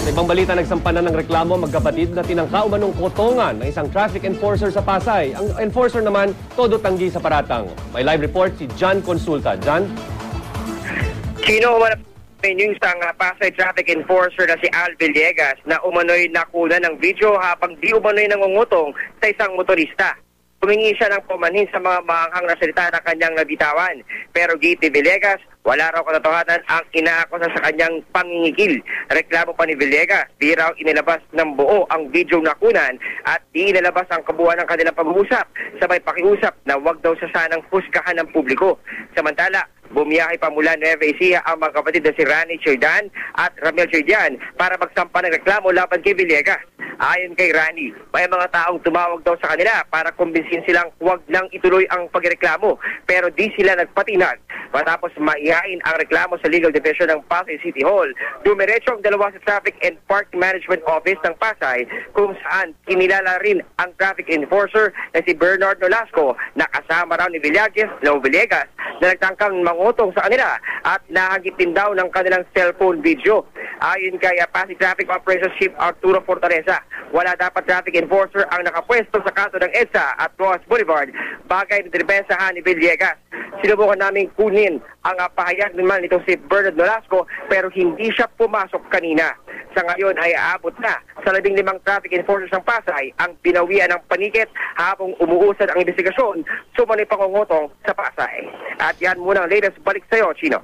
Sa ibang balita, nagsampanan ng reklamo magkapatid na tinangka umanong kotongan ng isang traffic enforcer sa Pasay. Ang enforcer naman, todo tanggi sa paratang. May live report si John Consulta. John? Sino umanap yung isang Pasay traffic enforcer na si Al Villegas na umano'y nakuna ng video habang di umano'y nangungutong sa isang motorista. Humingi siya ng pumanhin sa mga maanghang na salita na kanyang nabitawan. Pero Giti Villegas, wala raw katotohanan ang inaakusa sa kanyang pangingikil. Reklamo pa ni Villegas, di raw inilabas ng buo ang video nakunan at di inilabas ang kabuuan ng kanilang pag-uusap. Sabay pakiusap na wag daw sa sanang husgahan ng publiko. Samantala, bumiyahe pa mula Nueva Ecija ang mga kapatid na si Rani Choydan at Ramel Choydan para magsampa ng reklamo laban kay Villegas. Ayon kay Rani, may mga taong tumawag daw sa kanila para kumbinsin silang huwag nang ituloy ang pagreklamo pero di sila nagpatinag. Matapos maihain ang reklamo sa Legal Division ng Pasay City Hall, dumiretso ang dalawa sa Traffic and Park Management Office ng Pasay kung saan kinilala rin ang traffic enforcer na si Bernard Nolasco na kasama raw ni Villegas na nagtangkang mangutong sa kanila at nahagitin daw ng kanilang cellphone video. Ayon kay Pasay Traffic Operations Chief Arturo Fortaleza, wala dapat traffic enforcer ang nakapwesto sa kaso ng EDSA at Rojas Boulevard, bagay na dinebensahan ni Villegas. Sinubukan namin kunin ang pahayag naman nitong si Bernard Nolasco pero hindi siya pumasok kanina. Sa ngayon ay aabot na sa 15 traffic enforcers ng Pasay ang pinawian ng panikit habang umuusad ang investigasyon sumano'y pangungutong sa Pasay. At yan muna ang latest, balik sa iyo, Chino.